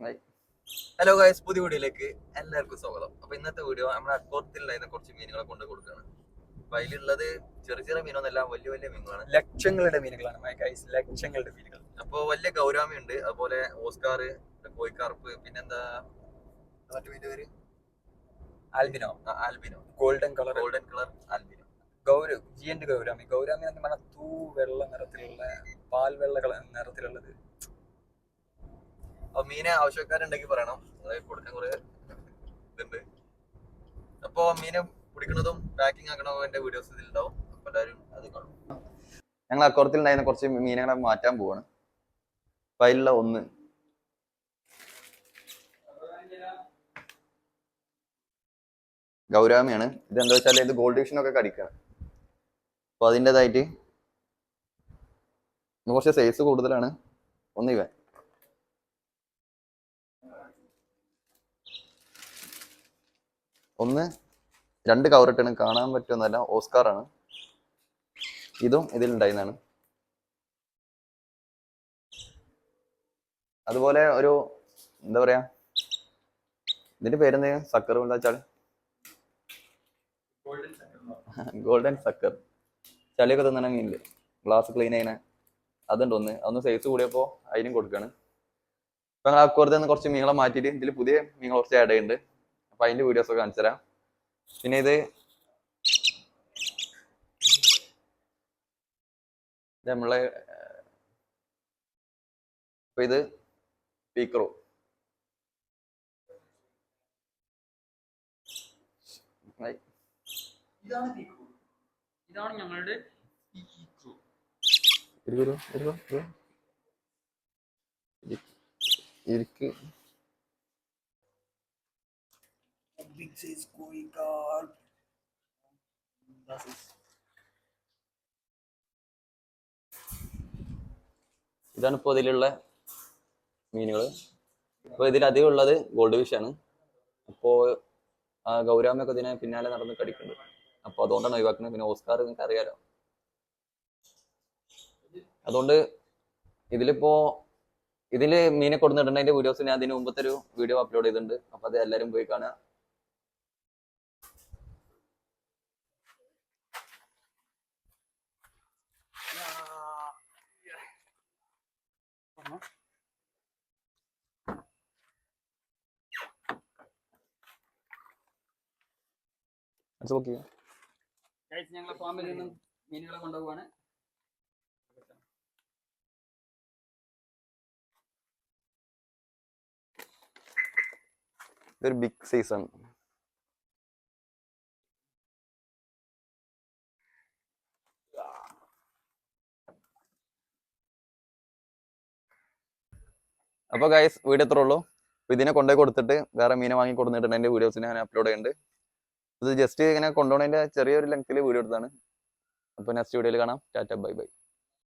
Hello guys, പുതിയ വീഡിയോയിലേക്ക് എല്ലാവർക്കും സ്വാഗതം. അപ്പൊ ഇന്നത്തെ വീഡിയോ നമ്മുടെ അക്വോറിയത്തിലുണ്ടായിരുന്ന കുറച്ച് മീനുകളെ കൊണ്ട് കൊടുക്കുകയാണ്. അപ്പൊ അതിലുള്ളത് ചെറിയ ചെറിയ മീനൊന്നല്ല, വലിയ വലിയ മീനുകളാണ്. ലക്ഷങ്ങളുടെ മീനുകളാണ് ഗൈസ്, ലക്ഷങ്ങളുടെ മീനുകൾ. അപ്പൊ വലിയ ഗൗരാമി ഉണ്ട്, അതുപോലെ ഓസ്കാർ, കോയിക്കാർപ്പ്, പിന്നെന്താ മറ്റു മീൻ്റെ പേര് albino. Albino, golden colour albino. Gourami എന്ന് പറഞ്ഞാൽ തൂ വെള്ള നിറത്തിലുള്ള പാൽ വെള്ള നിറത്തിലുള്ളത്. അപ്പൊ മീനെ ആവശ്യക്കാരുണ്ടെങ്കിൽ പറയണം, കൊടുക്കാൻ കുറെ ഇതുണ്ട്. അപ്പൊ മീനെ പിടിക്കുന്നതും പാക്കിംഗ് ആക്കണതും എന്റെ വീഡിയോസ് ഇതിലുണ്ടാവും. അപ്പൊ എല്ലാവരും അത് കാണും. ഞങ്ങൾ അക്വോറിയത്തിലുണ്ടായിരുന്ന കുറച്ച് മീനുകളെ മാറ്റാൻ പോവാണ്. അപ്പൊ അതിലുള്ള ഒന്ന് ഗൗരാമിയാണ്. ഇതെന്താ വെച്ചാൽ ഇത് ഗോൾഡ് ഡിവിഷനൊക്കെ കടിക്കണം. അപ്പൊ അതിൻ്റെതായിട്ട് കുറച്ച് സൈസ് കൂടുതലാണ്. ഒന്ന് ഇവൻ ഒന്ന് രണ്ട് കവറിട്ടാണ്, കാണാൻ പറ്റുമെന്നല്ല, ഓസ്കാറാണ്. ഇതും ഇതിലുണ്ടായിരുന്നാണ്. അതുപോലെ ഒരു എന്താ പറയാ, ഇതിന്റെ പേരെന്താ, സക്കർ എന്താ വെച്ചാൽ ഗോൾഡൻ സക്കർ. ചളിയൊക്കെ തിന്നണ മീനില് ഗ്ലാസ് ക്ലീൻ ചെയ്യണ അതുണ്ട് ഒന്ന്. അതൊന്ന് സൈസ് കൂടിയപ്പോ അതിനും കൊടുക്കാണ്. അപ്പൊ ഞങ്ങൾ അക്വോറിയത്തിൽ നിന്ന് കുറച്ച് മീനുകളെ മാറ്റിയിട്ട് ഇതിൽ പുതിയ മീനുകൾ കുറച്ച് ആഡ് ചെയ്യുന്നുണ്ട്. അപ്പൊ അതിന്റെ വീഡിയോസ് ഒക്കെ കാണിച്ചു തരാം. പിന്നെ ഇത് നമ്മളെ ഇപ്പൊ ഇത് പീക്രോ. ഇതാണ് ഞങ്ങളുടെ ഇതാണ് ഇപ്പോൾ ഇതിലുള്ള മീനുകൾ. അപ്പോൾ ഇതിലധികം ഉള്ളത് ഗോൾഡ് ഫിഷ് ആണ്. അപ്പോൾ ആ ഗൗരാമൊക്കെ ഇതിനെ പിന്നാലെ നടന്ന് കടിക്കുന്നുണ്ട്. അപ്പോൾ അതുകൊണ്ടാണ് ഒഴിവാക്കുന്നത്. പിന്നെ ഓസ്കാർ നിങ്ങൾക്ക് അറിയാലോ. അതുകൊണ്ട് ഇതില് മീനെ കൊടുത്തിട്ടുണ്ടതിന്റെ വീഡിയോസ് ഞാൻ അതിന് മുമ്പത്തെ ഒരു വീഡിയോ അപ്ലോഡ് ചെയ്തിട്ടുണ്ട്. അപ്പൊ അത് എല്ലാവരും പോയി കാണുക. ഞങ്ങളെ ഫാമിൽ നിന്നും മീനുകളെ കൊണ്ടുപോവാണ്. ഇതൊരു ബിഗ് സൈസ് ആണ്. അപ്പൊ ഗൈസ്, വീഡിയോ എത്ര ഉള്ളൂ. അപ്പൊ ഇതിനെ കൊണ്ടുപോയി കൊടുത്തിട്ട് വേറെ മീനെ വാങ്ങി കൊടുത്തിട്ടുണ്ട്. എന്റെ വീഡിയോസ് ഞാൻ അപ്ലോഡ് ചെയ്യുന്നുണ്ട്. ഇത് ജസ്റ്റ് ഇങ്ങനെ കൊണ്ടുപോകുന്നതിന്റെ ചെറിയൊരു ലെങ്ത്തിൽ വീഡിയോ എടുത്താണ്. അപ്പൊ നെക്സ്റ്റ് വീഡിയോയിൽ കാണാം. Tata, bye bye.